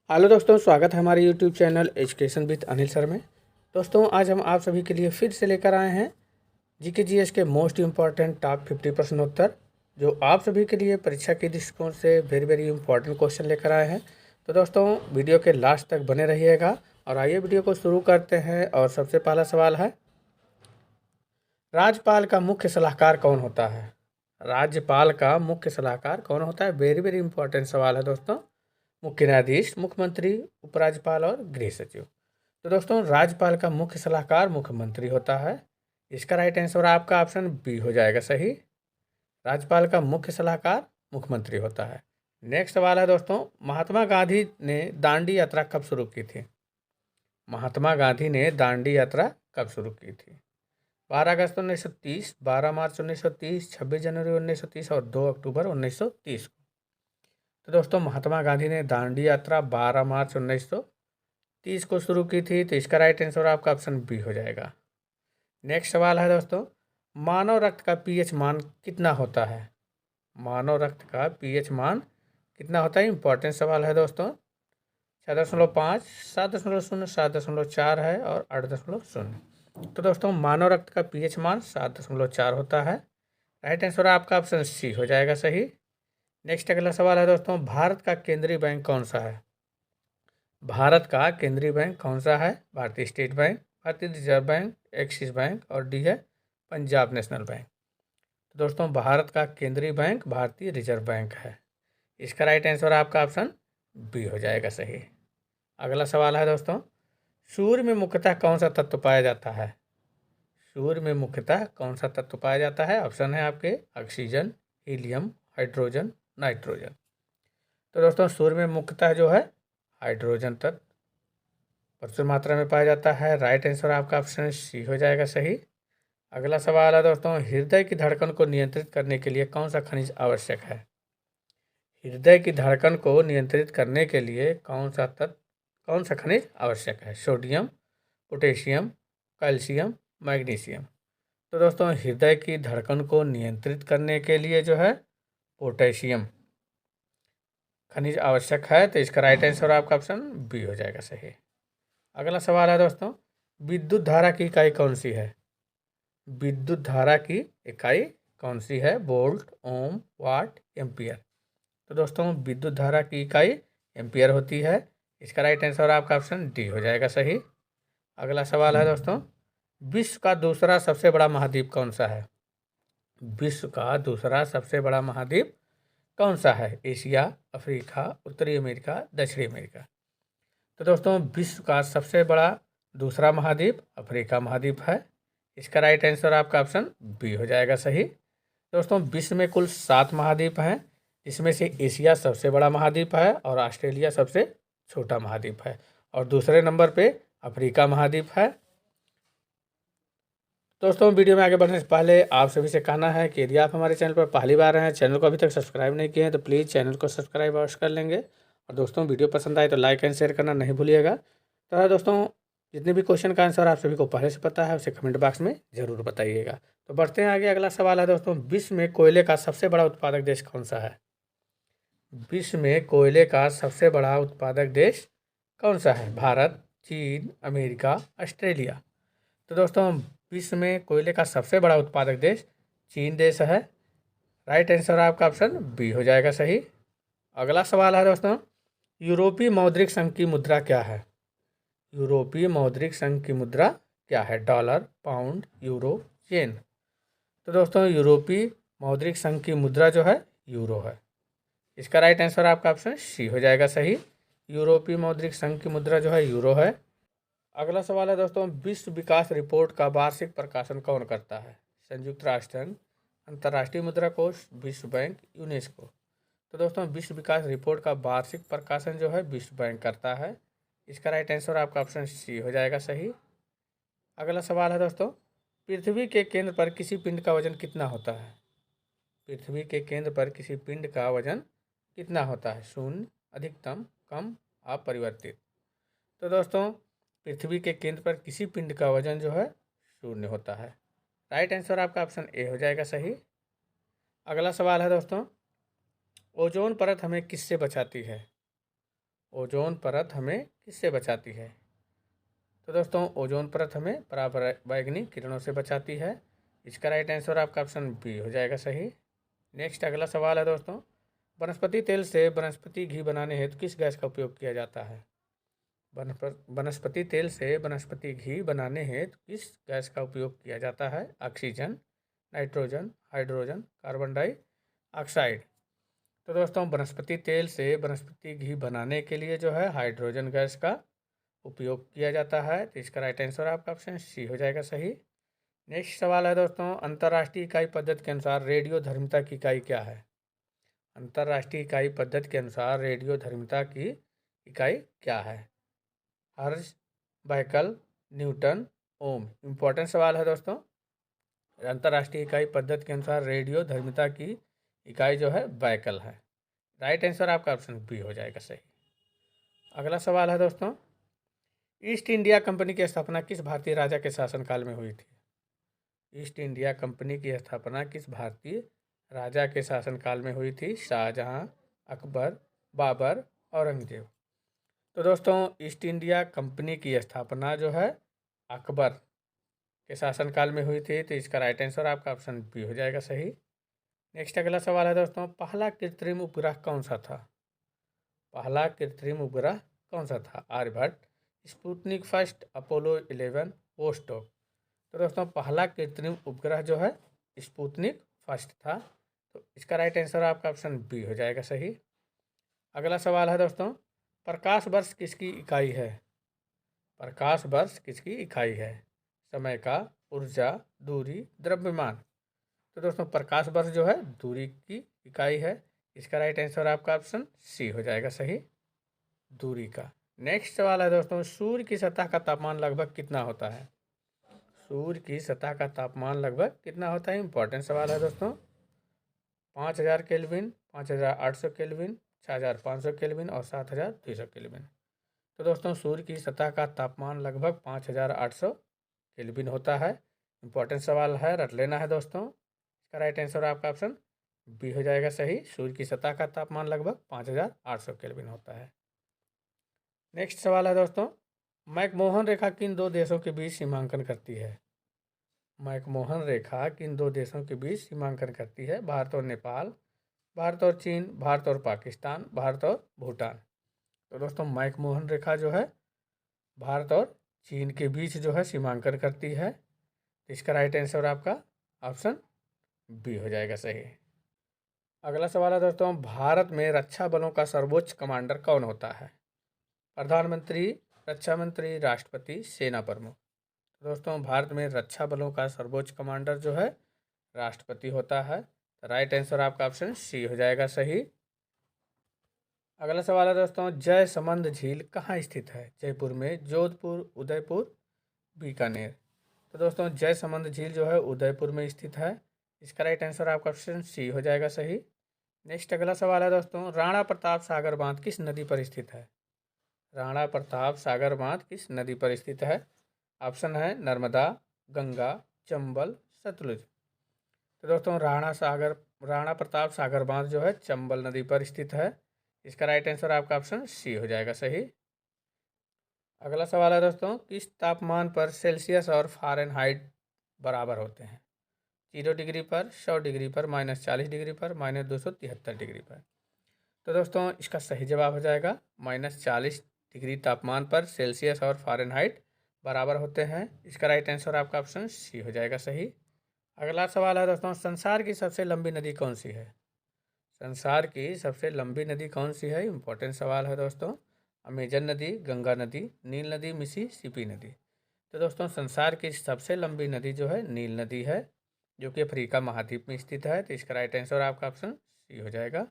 Hello दोस्तों, स्वागत है हमारे YouTube channel education with Anil sir में। दोस्तों, आज हम आप सभी के लिए फिर से लेकर आए हैं जीके जीएस के मोस्ट इम्पॉर्टेंट टॉप 50 प्रश्न उत्तर, जो आप सभी के लिए परीक्षा के दृष्टिकोण से वेरी इम्पॉर्टेंट क्वेश्चन लेकर आए हैं। तो दोस्तों, वीडियो के लास्ट तक बने रहिएगा और आइए वीडियो को शुरू करते हैं। और सबसे पहला सवाल है, राज्यपाल का मुख्य सलाहकार कौन होता है? राज्यपाल का मुख्य सलाहकार कौन होता है? वेरी इंपॉर्टेंट सवाल है दोस्तों। मुख्य न्यायाधीश, मुख्यमंत्री, उपराज्यपाल और गृह सचिव। तो दोस्तों, राज्यपाल का मुख्य सलाहकार मुख्यमंत्री होता है। इसका राइट आंसर आपका ऑप्शन बी हो जाएगा सही। राज्यपाल का मुख्य सलाहकार मुख्यमंत्री होता है। नेक्स्ट सवाल है दोस्तों, महात्मा गांधी ने दांडी यात्रा कब शुरू की थी? महात्मा गांधी ने दांडी यात्रा कब शुरू की थी? 12 अगस्त 1930, 12 मार्च 1930, 26 जनवरी 1930 और 2 अक्टूबर 1930 को। तो दोस्तों, महात्मा गांधी ने दांडी यात्रा 12 मार्च 1930 को शुरू की थी। तो इसका राइट आंसर आपका ऑप्शन बी हो जाएगा। नेक्स्ट सवाल है दोस्तों, मानव रक्त का पीएच मान कितना होता है? मानव रक्त का पीएच मान कितना होता है? इंपॉर्टेंट सवाल है दोस्तों। 6.5, 7.0, 7.4 है और 8.0। तो दोस्तों, मानव रक्त का पीएच मान 7.4 होता है। राइट आंसर आपका ऑप्शन सी हो जाएगा सही। नेक्स्ट अगला सवाल है दोस्तों, भारत का केंद्रीय बैंक कौन सा है? भारत का केंद्रीय बैंक कौन सा है? भारतीय स्टेट बैंक, भारतीय रिजर्व बैंक, एक्सिस बैंक और डी है पंजाब नेशनल बैंक। तो दोस्तों, भारत का केंद्रीय बैंक भारतीय रिजर्व बैंक है। इसका राइट आंसर आपका ऑप्शन बी हो जाएगा सही। अगला सवाल है दोस्तों, सूर्य में मुख्यतः कौन सा तत्व पाया जाता है? सूर्य में मुख्यतः कौन सा तत्व पाया जाता है? ऑप्शन है आपके ऑक्सीजन, हीलियम, हाइड्रोजन, नाइट्रोजन। तो दोस्तों, सूर्य में मुख्यतः जो है हाइड्रोजन तत्व प्रचुर मात्रा में पाया जाता है। राइट आंसर आपका ऑप्शन सी हो जाएगा सही। अगला सवाल है दोस्तों, हृदय की धड़कन को नियंत्रित करने के लिए कौन सा खनिज आवश्यक है? हृदय की धड़कन को नियंत्रित करने के लिए कौन सा खनिज आवश्यक है? Sodium, potassium, calcium, magnesium. तो दोस्तों, हृदय की धड़कन को नियंत्रित करने के लिए जो है पोटेशियम खनिज आवश्यक है। तो इसका राइट आंसर आपका ऑप्शन बी हो जाएगा सही। अगला सवाल है दोस्तों, विद्युत धारा की इकाई कौन सी है? विद्युत धारा की इकाई कौन सी है? वोल्ट, ओम, वाट, एम्पियर। तो दोस्तों, विद्युत धारा की इकाई एम्पियर होती है। इसका राइट आंसर आपका ऑप्शन डी हो जाएगा सही। अगला सवाल है दोस्तों, विश्व का दूसरा सबसे बड़ा महाद्वीप कौन सा है? विश्व का दूसरा सबसे बड़ा महाद्वीप कौन सा है? एशिया, अफ्रीका, उत्तरी अमेरिका, दक्षिणी अमेरिका। तो दोस्तों, विश्व का सबसे बड़ा दूसरा महाद्वीप अफ्रीका महाद्वीप है। इसका राइट आंसर आपका ऑप्शन बी हो जाएगा सही। दोस्तों, विश्व में कुल 7 महाद्वीप हैं, जिसमें से एशिया सबसे बड़ा महाद्वीप है और ऑस्ट्रेलिया सबसे छोटा महाद्वीप है और दूसरे नंबर पे अफ्रीका महाद्वीप है। दोस्तों, वीडियो में आगे बढ़ने से पहले आप सभी से कहना है कि यदि आप हमारे चैनल पर पहली बार हैं, चैनल को अभी तक सब्सक्राइब नहीं किए हैं, तो प्लीज़ चैनल को सब्सक्राइब अवश्य कर लेंगे। और दोस्तों, वीडियो पसंद आए तो लाइक एंड शेयर करना नहीं भूलिएगा। तो दोस्तों, जितने भी क्वेश्चन का आंसर आप सभी को पहले से पता है, उसे कमेंट बॉक्स में ज़रूर बताइएगा। तो बढ़ते हैं आगे। अगला सवाल है दोस्तों, विश्व में कोयले का सबसे बड़ा उत्पादक देश कौन सा है? विश्व में कोयले का सबसे बड़ा उत्पादक देश कौन सा है? भारत, चीन, अमेरिका, ऑस्ट्रेलिया। तो दोस्तों, विश्व में कोयले का सबसे बड़ा उत्पादक देश चीन देश है। राइट आंसर आपका ऑप्शन बी हो जाएगा सही। अगला सवाल है दोस्तों, यूरोपीय मौद्रिक संघ की मुद्रा क्या है? यूरोपीय मौद्रिक संघ की मुद्रा क्या है? डॉलर, पाउंड, यूरो, येन। तो दोस्तों, यूरोपीय मौद्रिक संघ की मुद्रा जो है यूरो है। इसका राइट आंसर आपका ऑप्शन सी हो जाएगा सही। यूरोपीय मौद्रिक संघ की मुद्रा जो है यूरो है। अगला सवाल है दोस्तों, विश्व विकास रिपोर्ट का वार्षिक प्रकाशन कौन करता है? संयुक्त राष्ट्र संघ, अंतर्राष्ट्रीय मुद्रा कोष, विश्व बैंक, यूनेस्को। तो दोस्तों, विश्व विकास रिपोर्ट का वार्षिक प्रकाशन जो है विश्व बैंक करता है। इसका राइट आंसर आपका ऑप्शन सी हो जाएगा सही। अगला सवाल है दोस्तों, पृथ्वी के केंद्र पर किसी पिंड का वजन कितना होता है? पृथ्वी के केंद्र पर किसी पिंड का वजन कितना होता है? शून्य, अधिकतम, कम, अपरिवर्तित। तो दोस्तों, पृथ्वी के केंद्र पर किसी पिंड का वजन जो है शून्य होता है। राइट आंसर आपका ऑप्शन ए हो जाएगा सही। अगला सवाल है दोस्तों, ओजोन परत हमें किससे बचाती है? ओजोन परत हमें किससे बचाती है? तो दोस्तों ओजोन परत हमें पराबैंगनी किरणों से बचाती है। इसका राइट आंसर आपका ऑप्शन बी हो जाएगा सही। नेक्स्ट अगला सवाल है दोस्तों, वनस्पति तेल से वनस्पति घी बनाने हेतु किस गैस का उपयोग किया जाता है? वनस्पति तेल से वनस्पति घी बनाने हेतु किस गैस का उपयोग किया जाता है? Oxygen, nitrogen, hydrogen, carbon dioxide. तो दोस्तों वनस्पति तेल से वनस्पति घी बनाने के लिए जो है हाइड्रोजन गैस का उपयोग किया जाता है। तो इसका राइट आंसर आपका ऑप्शन सी हो जाएगा सही। नेक्स्ट सवाल है दोस्तों, अंतर्राष्ट्रीय इकाई पद्धति के अनुसार रेडियो धर्मिता की इकाई क्या है? अंतर्राष्ट्रीय इकाई पद्धति के अनुसार रेडियो धर्मिता की इकाई क्या है? हर्ज, बैकल, न्यूटन, ओम। इम्पोर्टेंट सवाल है दोस्तों। अंतर्राष्ट्रीय इकाई पद्धति के अनुसार रेडियो धर्मिता की इकाई जो है बैकल है। राइट आंसर आपका ऑप्शन बी हो जाएगा सही। अगला सवाल है दोस्तों, ईस्ट इंडिया कंपनी की स्थापना किस भारतीय राजा के शासनकाल में हुई थी? ईस्ट इंडिया कंपनी की स्थापना किस भारतीय राजा के शासनकाल में हुई थी? शाहजहां, अकबर, बाबर, औरंगजेब। तो दोस्तों ईस्ट इंडिया कंपनी की स्थापना जो है अकबर के शासनकाल में हुई थी। तो इसका राइट आंसर आपका ऑप्शन बी हो जाएगा सही। नेक्स्ट अगला सवाल है दोस्तों, पहला कृत्रिम उपग्रह कौन सा था? पहला कृत्रिम उपग्रह कौन सा था? Aryabhata, Sputnik first, Apollo 11, Vostok. तो दोस्तों पहला कृत्रिम उपग्रह जो है स्पुतनिक फर्स्ट था। तो इसका राइट आंसर आपका ऑप्शन बी हो जाएगा सही। अगला सवाल है दोस्तों, प्रकाश वर्ष किसकी इकाई है? प्रकाश वर्ष किसकी इकाई है? समय का, ऊर्जा, दूरी, द्रव्यमान। तो दोस्तों प्रकाश वर्ष जो है दूरी की इकाई है। इसका राइट आंसर आपका ऑप्शन सी हो जाएगा सही, दूरी का। नेक्स्ट सवाल है दोस्तों, सूर्य की सतह का तापमान लगभग कितना होता है? सूर्य की सतह का तापमान लगभग कितना होता है? इंपॉर्टेंट सवाल है दोस्तों। 5000 केल्विन, 5800 केल्विन, 6500 केल्विन और 7200 केल्विन। तो दोस्तों सूर्य की सतह का तापमान लगभग 5800 केल्विन होता है। इंपॉर्टेंट सवाल है, रट लेना है दोस्तों। इसका राइट आंसर आपका ऑप्शन बी हो जाएगा सही। सूर्य की सतह का तापमान लगभग 5800 केल्विन होता है। नेक्स्ट सवाल है दोस्तों, मैकमोहन रेखा किन दो देशों के बीच सीमांकन करती है? मैकमोहन रेखा किन दो देशों के बीच सीमांकन करती है? भारत और नेपाल, भारत और चीन, भारत और पाकिस्तान, भारत और भूटान। तो दोस्तों मैकमोहन रेखा जो है भारत और चीन के बीच जो है सीमांकन करती है। इसका राइट आंसर आपका ऑप्शन बी हो जाएगा सही। अगला सवाल है दोस्तों, भारत में रक्षा बलों का सर्वोच्च कमांडर कौन होता है? प्रधानमंत्री, रक्षा मंत्री, राष्ट्रपति, सेना प्रमुख। दोस्तों भारत में रक्षा बलों का सर्वोच्च कमांडर जो है राष्ट्रपति होता है। राइट आंसर आपका ऑप्शन सी हो जाएगा सही। अगला सवाल है दोस्तों, जयसमंद झील कहाँ स्थित है? जयपुर में, जोधपुर, उदयपुर, बीकानेर। तो दोस्तों जयसमंद झील जो है उदयपुर में स्थित है। इसका राइट आंसर आपका ऑप्शन सी हो जाएगा सही। नेक्स्ट अगला सवाल है दोस्तों, राणा प्रताप सागर बांध किस नदी पर स्थित है? राणा प्रताप सागर बांध किस नदी पर स्थित है? ऑप्शन है नर्मदा, गंगा, चंबल, सतलुज। तो दोस्तों राणा प्रताप सागर बांध जो है चंबल नदी पर स्थित है। इसका राइट आंसर आपका ऑप्शन सी हो जाएगा सही। अगला सवाल है दोस्तों, किस तापमान पर सेल्सियस और फ़ारेनहाइट बराबर होते हैं? 0 डिग्री पर, 100 डिग्री पर, -40 डिग्री पर, -273 डिग्री पर। तो दोस्तों इसका सही जवाब हो जाएगा -40 डिग्री तापमान पर सेल्सियस और फ़ारेनहाइट बराबर होते हैं। इसका राइट आंसर आपका ऑप्शन सी हो जाएगा सही। अगला सवाल है दोस्तों, संसार की सबसे लंबी नदी कौन सी है? संसार की सबसे लंबी नदी कौन सी है? इंपॉर्टेंट सवाल है दोस्तों। अमेजन नदी, गंगा नदी, नील नदी, मिसिसिपी नदी। तो दोस्तों संसार की सबसे लंबी नदी जो है नील नदी है, जो कि अफ्रीका महाद्वीप में स्थित है। तो इसका राइट आंसर आपका ऑप्शन सी हो जाएगा।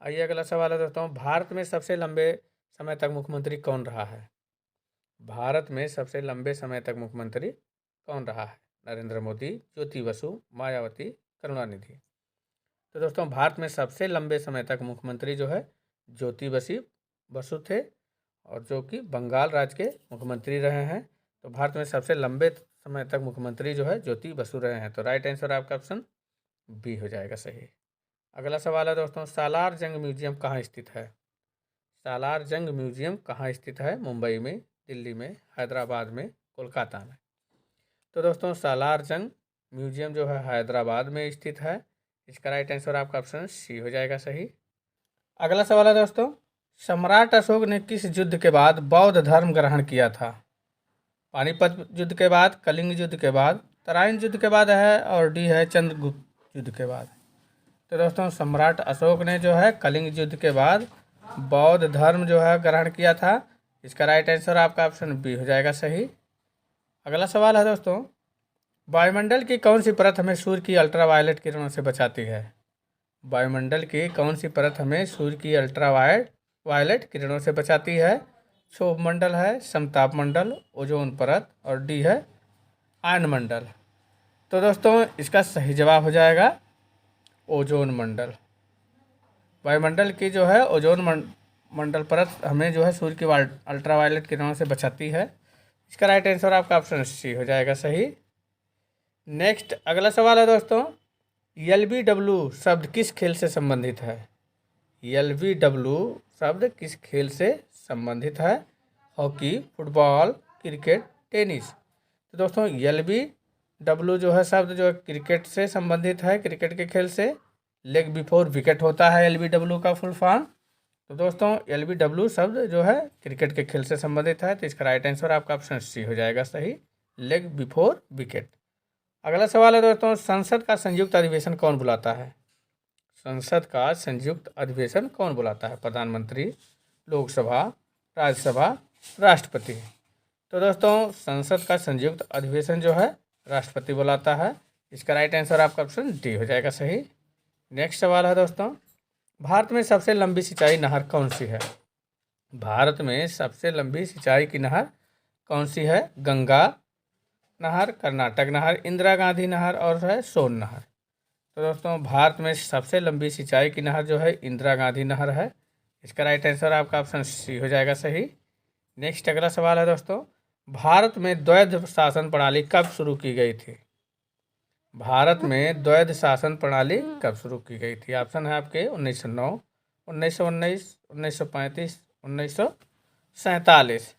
आइए अगला सवाल है दोस्तों, भारत में सबसे लंबे समय तक मुख्यमंत्री कौन रहा है? भारत में सबसे लंबे समय तक मुख्यमंत्री कौन रहा है? नरेंद्र मोदी, ज्योति बसु, मायावती, करुणानिधि। तो दोस्तों भारत में सबसे लंबे समय तक मुख्यमंत्री जो है ज्योति बसु थे, और जो कि बंगाल राज्य के मुख्यमंत्री रहे हैं। तो भारत में सबसे लंबे समय तक मुख्यमंत्री जो है ज्योति बसु रहे हैं। तो राइट आंसर आपका ऑप्शन बी हो जाएगा सही। अगला सवाल है दोस्तों, सालार जंग म्यूजियम कहाँ स्थित है? सालार जंग म्यूजियम कहाँ स्थित है? मुंबई में, दिल्ली में, हैदराबाद में, कोलकाता में। तो दोस्तों सालार जंग म्यूजियम जो है हैदराबाद में स्थित है। इसका राइट आंसर आपका ऑप्शन सी हो जाएगा सही। अगला सवाल है दोस्तों, सम्राट अशोक ने किस युद्ध के बाद बौद्ध धर्म ग्रहण किया था? पानीपत युद्ध के बाद, कलिंग युद्ध के बाद, तराइन युद्ध के बाद है, और डी है चंद्रगुप्त युद्ध के बाद। तो दोस्तों सम्राट अशोक ने जो है कलिंग युद्ध के बाद बौद्ध धर्म जो है ग्रहण किया था। इसका राइट आंसर आपका ऑप्शन बी हो जाएगा सही। अगला सवाल है दोस्तों, वायुमंडल की कौन सी परत हमें सूर्य की अल्ट्रावायलेट किरणों से बचाती है? वायुमंडल की कौन सी परत हमें सूर्य की अल्ट्रावायलेट किरणों से बचाती है? क्षोभ मंडल है, समताप मंडल, ओजोन परत, और डी है आयन मंडल। तो दोस्तों इसका सही जवाब हो जाएगा ओजोन मंडल। वायुमंडल की जो है ओजोन मंडल परत हमें जो है सूर्य की अल्ट्रावायलेट किरणों से बचाती है। इसका राइट आंसर आपका ऑप्शन सी हो जाएगा सही। नेक्स्ट अगला सवाल है दोस्तों, LBW शब्द किस खेल से संबंधित है? LBW शब्द किस खेल से संबंधित है? Hockey, football, cricket, tennis. तो दोस्तों LBW जो है शब्द जो है क्रिकेट से संबंधित है, क्रिकेट के खेल से। लेग बिफोर विकेट होता है LBW का फुल फॉर्म। तो दोस्तों LBW शब्द जो है क्रिकेट के खेल से संबंधित है। तो इसका राइट आंसर आपका ऑप्शन सी हो जाएगा सही, लेग बिफोर विकेट। अगला सवाल है दोस्तों, संसद का संयुक्त अधिवेशन कौन बुलाता है? संसद का संयुक्त अधिवेशन कौन बुलाता है? प्रधानमंत्री, लोकसभा, राज्यसभा, राष्ट्रपति। तो दोस्तों संसद का संयुक्त अधिवेशन जो है राष्ट्रपति बुलाता है। इसका राइट आंसर आपका ऑप्शन डी हो जाएगा सही। नेक्स्ट सवाल है दोस्तों, भारत में सबसे लंबी सिंचाई नहर कौन सी है? भारत में सबसे लंबी सिंचाई की नहर कौन सी है? गंगा नहर, कर्नाटक नहर, इंदिरा गांधी नहर, और है सोन नहर। तो दोस्तों भारत में सबसे लंबी सिंचाई की नहर जो है इंदिरा गांधी नहर है। इसका राइट आंसर आपका ऑप्शन सी हो जाएगा सही। नेक्स्ट अगला सवाल है दोस्तों, भारत में द्वैध शासन प्रणाली कब शुरू की गई थी? भारत में द्वैध शासन प्रणाली कब शुरू की गई थी? ऑप्शन है आपके 1909, 1919, 1935, 1947।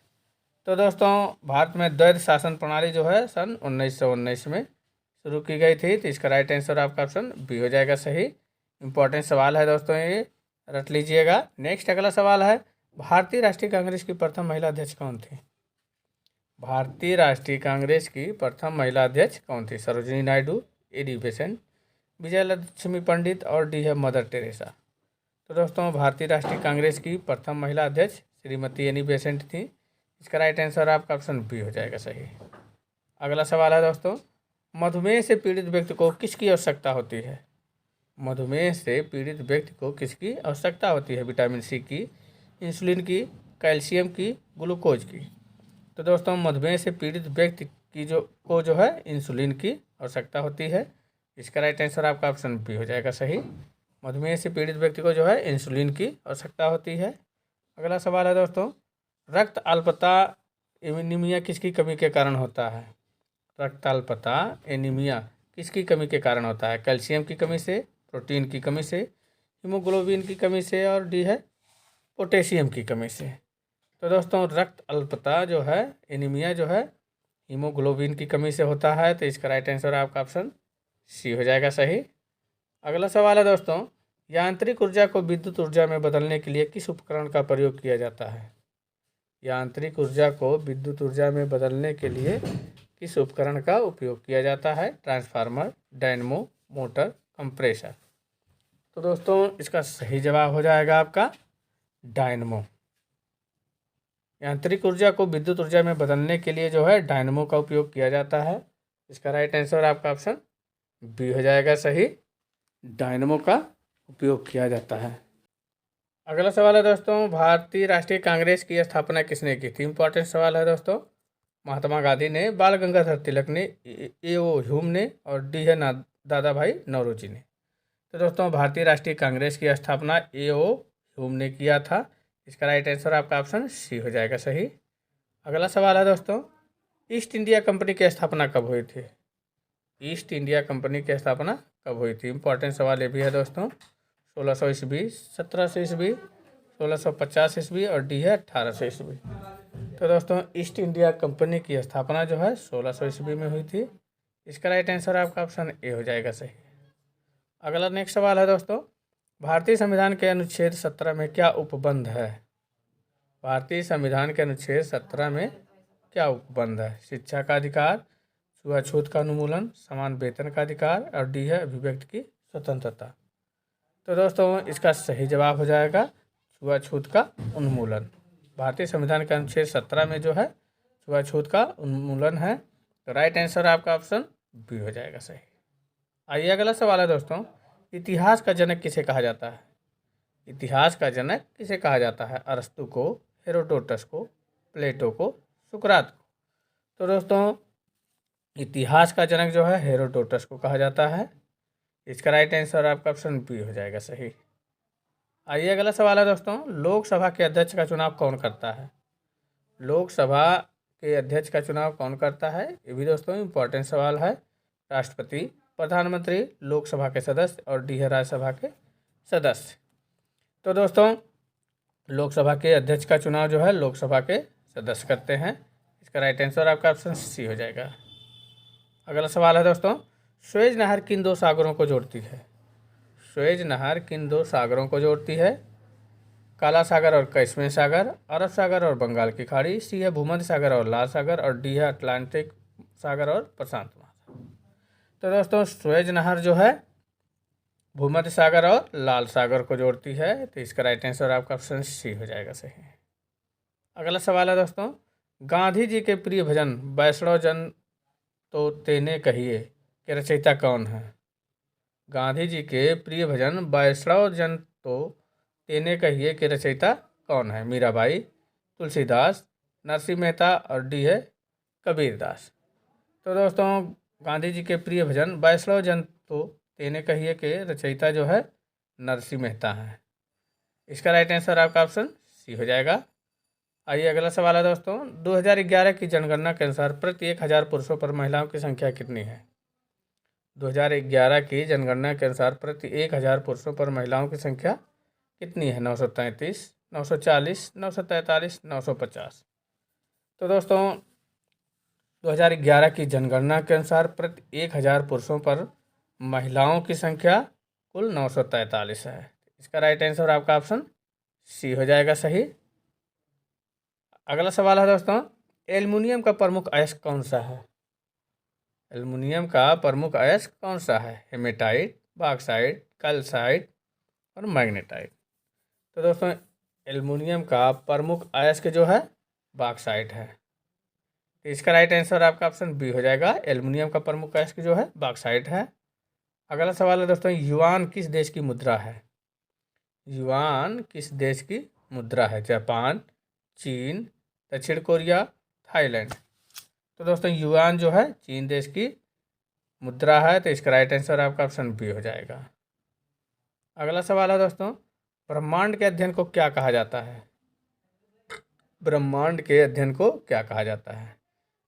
तो दोस्तों भारत में द्वैध शासन प्रणाली जो है सन 1919 में शुरू की गई थी। तो इसका राइट आंसर आपका ऑप्शन बी हो जाएगा सही। इंपॉर्टेंट सवाल है दोस्तों, ये रट लीजिएगा। नेक्स्ट अगला सवाल है, भारतीय राष्ट्रीय कांग्रेस की प्रथम महिला अध्यक्ष कौन थी? भारतीय राष्ट्रीय कांग्रेस की प्रथम महिला अध्यक्ष कौन थी? सरोजिनी नायडू, एडी बेसेंट, विजयलक्ष्मी पंडित, और डी है मदर टेरेसा। तो दोस्तों भारतीय राष्ट्रीय कांग्रेस की प्रथम महिला अध्यक्ष श्रीमती एनी बेसेंट थी। इसका राइट आंसर आपका ऑप्शन बी हो जाएगा सही। अगला सवाल है दोस्तों, मधुमेह से पीड़ित व्यक्ति को किसकी आवश्यकता होती है? मधुमेह से पीड़ित व्यक्ति को किसकी आवश्यकता होती है? विटामिन सी की, इंसुलिन की, कैल्शियम की, ग्लूकोज की। तो दोस्तों मधुमेह से पीड़ित व्यक्ति की जो है इंसुलिन की आवश्यकता होती है। इसका राइट आंसर आपका ऑप्शन बी हो जाएगा सही। मधुमेह से पीड़ित व्यक्ति को जो है इंसुलिन की आवश्यकता होती है। अगला सवाल है दोस्तों, रक्त अल्पता एनीमिया किसकी कमी के कारण होता है? रक्त अल्पता एनीमिया किसकी कमी के कारण होता है? कैल्शियम की कमी से, प्रोटीन की कमी से, हीमोग्लोबिन की कमी से, और डी है पोटेशियम की कमी से। तो दोस्तों रक्त अल्पता जो है एनीमिया जो है हीमोग्लोबिन की कमी से होता है। तो इसका राइट आंसर आपका ऑप्शन सी हो जाएगा सही। अगला सवाल है दोस्तों, यांत्रिक ऊर्जा को विद्युत ऊर्जा में बदलने के लिए किस उपकरण का प्रयोग किया जाता है? यांत्रिक ऊर्जा को विद्युत ऊर्जा में बदलने के लिए किस उपकरण का उपयोग किया जाता है? Transformer, dynamo, motor, compressor. तो दोस्तों इसका सही जवाब हो जाएगा आपका डायनमो। यांत्रिक ऊर्जा को विद्युत ऊर्जा में बदलने के लिए जो है डायनमो का उपयोग किया जाता है। इसका राइट आंसर आपका ऑप्शन बी हो जाएगा सही, डायनमो का उपयोग किया जाता है। अगला सवाल है दोस्तों, भारतीय राष्ट्रीय कांग्रेस की स्थापना किसने की थी? इंपॉर्टेंट सवाल है दोस्तों। महात्मा गांधी ने, बाल गंगाधर तिलक ने, ए.ओ. ह्यूम ने, और डी है दादा भाई नौरोजी ने। तो दोस्तों भारतीय राष्ट्रीय कांग्रेस की स्थापना ए.ओ. ह्यूम ने किया था। इसका राइट आंसर आपका ऑप्शन सी हो जाएगा सही। अगला सवाल है दोस्तों, ईस्ट इंडिया कंपनी की स्थापना कब हुई थी? ईस्ट इंडिया कंपनी की स्थापना कब हुई थी? इंपॉर्टेंट सवाल ये भी है दोस्तों। 1600 ईस्वी, 1700 ईस्वी, 1650 ईस्वी और डी है 1800 ईस्वी। तो दोस्तों ईस्ट इंडिया कंपनी की स्थापना जो है 1600 ईस्वी में हुई थी। इसका राइट आंसर आपका ऑप्शन ए हो जाएगा सही। अगला नेक्स्ट सवाल है दोस्तों, भारतीय संविधान के अनुच्छेद 17 में क्या उपबंध है? भारतीय संविधान के अनुच्छेद 17 में क्या उपबंध है? शिक्षा का अधिकार, छुआछूत का उन्मूलन, समान वेतन का अधिकार और डी है अभिव्यक्ति की स्वतंत्रता। तो दोस्तों इसका सही जवाब हो जाएगा छुआछूत का उन्मूलन। भारतीय संविधान के अनुच्छेद 17 में जो है छुआछूत का उन्मूलन है। तो राइट आंसर आपका ऑप्शन बी हो जाएगा सही। आइए अगला सवाल है दोस्तों, इतिहास का जनक किसे कहा जाता है? इतिहास का जनक किसे कहा जाता है? अरस्तु को, हेरोडोटस को, प्लेटो को, सुकरात को। तो दोस्तों इतिहास का जनक जो है हेरोडोटस को कहा जाता है। इसका राइट आंसर आपका ऑप्शन बी हो जाएगा सही। आइए अगला सवाल है दोस्तों, लोकसभा के अध्यक्ष का चुनाव कौन करता है? लोकसभा के अध्यक्ष का चुनाव कौन करता है? ये भी दोस्तों इम्पोर्टेंट सवाल है। राष्ट्रपति, प्रधानमंत्री, लोकसभा के सदस्य और डी है राज्यसभा के सदस्य। तो दोस्तों लोकसभा के अध्यक्ष का चुनाव जो है लोकसभा के सदस्य करते हैं। इसका राइट आंसर आपका ऑप्शन सी हो जाएगा। अगला सवाल है दोस्तों, सुएज नहर किन दो सागरों को जोड़ती है? सुएज नहर किन दो सागरों को जोड़ती है? काला सागर और कैस्पियन सागर, अरब सागर और बंगाल की खाड़ी, सी है भूमध्य सागर और लाल सागर और डी है अटलांटिक सागर और प्रशांत महासागर। तो दोस्तों सुएज नहर जो है भूमध्य सागर और लाल सागर को जोड़ती है। तो इसका राइट आंसर आपका ऑप्शन सी हो जाएगा सही। अगला सवाल है दोस्तों, गांधी जी के प्रिय भजन वैष्णव जन तो तेने कहिए के रचयिता कौन है? गांधी जी के प्रिय भजन वैष्णव जन तो तेने कहिए के रचयिता कौन है? मीराबाई, तुलसीदास, नरसिंह मेहता और डी है कबीरदास। तो दोस्तों गांधी जी के प्रिय भजन वैष्णव जन तो तेने कहिए के रचयिता जो है नरसिंह मेहता है। इसका राइट आंसर आपका ऑप्शन सी हो जाएगा। आइए अगला सवाल है दोस्तों, 2011 की जनगणना के अनुसार प्रति 1000 पुरुषों पर महिलाओं की संख्या कितनी है? 2011 की जनगणना के अनुसार प्रति 1000 पुरुषों पर महिलाओं की संख्या कितनी है? 933, 940, 943, 950। तो दोस्तों 2011 की जनगणना के अनुसार प्रति 1000 पुरुषों पर महिलाओं की संख्या कुल 943 है। इसका राइट आंसर आपका ऑप्शन सी हो जाएगा सही। अगला सवाल है दोस्तों, एल्युमिनियम का प्रमुख अयस्क कौन सा है? एल्युमिनियम का प्रमुख अयस्क कौन सा है? हेमेटाइट, बॉक्साइट, कैल्साइट और मैग्नेटाइट। तो दोस्तों एल्युमिनियम का प्रमुख अयस्क जो है बॉक्साइट है। तो इसका राइट आंसर आपका ऑप्शन बी हो जाएगा। एल्युमिनियम का प्रमुख अयस्क जो है बॉक्साइट है। अगला सवाल है दोस्तों, युआन किस देश की मुद्रा है? युआन किस देश की मुद्रा है? जापान, चीन, दक्षिण कोरिया, थाईलैंड। तो दोस्तों युआन जो है चीन देश की मुद्रा है। तो इसका राइट आंसर आपका ऑप्शन बी हो जाएगा। अगला सवाल है दोस्तों, ब्रह्मांड के अध्ययन को क्या कहा जाता है? ब्रह्मांड के अध्ययन को क्या कहा जाता है?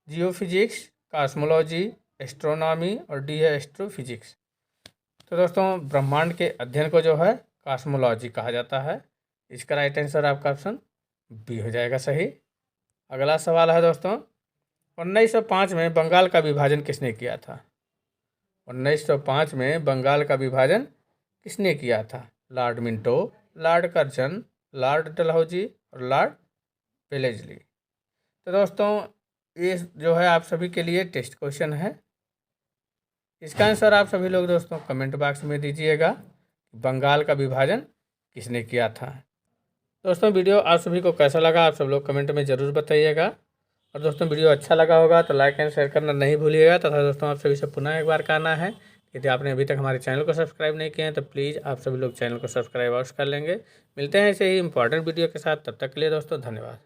जियोफिजिक्स, कॉस्मोलॉजी, एस्ट्रोनॉमी और डी है एस्ट्रोफिजिक्स। तो दोस्तों ब्रह्मांड के अध्ययन को जो है कॉस्मोलॉजी कहा जाता है। इसका राइट आंसर आपका ऑप्शन बी हो जाएगा सही। अगला सवाल है दोस्तों, 1905 में बंगाल का विभाजन किसने किया था? 1905 में बंगाल का विभाजन किसने किया था? Lord Minto, Lord Curzon, Lord Dalhousie और लॉर्ड वेलेस्ली। तो दोस्तों ये जो है आप सभी के लिए टेस्ट क्वेश्चन है। इसका आंसर आप सभी लोग दोस्तों कमेंट बॉक्स में दीजिएगा। बंगाल का विभाजन किसने किया था? दोस्तों वीडियो आप सभी को कैसा लगा आप सब लोग कमेंट में ज़रूर बताइएगा। और दोस्तों वीडियो अच्छा लगा होगा तो लाइक एंड शेयर करना नहीं भूलिएगा। तथा दोस्तों आप सभी से पुनः एक बार कहना है, यदि आपने अभी तक हमारे चैनल को सब्सक्राइब नहीं किया है तो प्लीज़ आप सभी लोग चैनल को सब्सक्राइब अवश्य कर लेंगे। मिलते हैं ऐसे ही इंपॉर्टेंट वीडियो के साथ, तब तक के लिए दोस्तों धन्यवाद।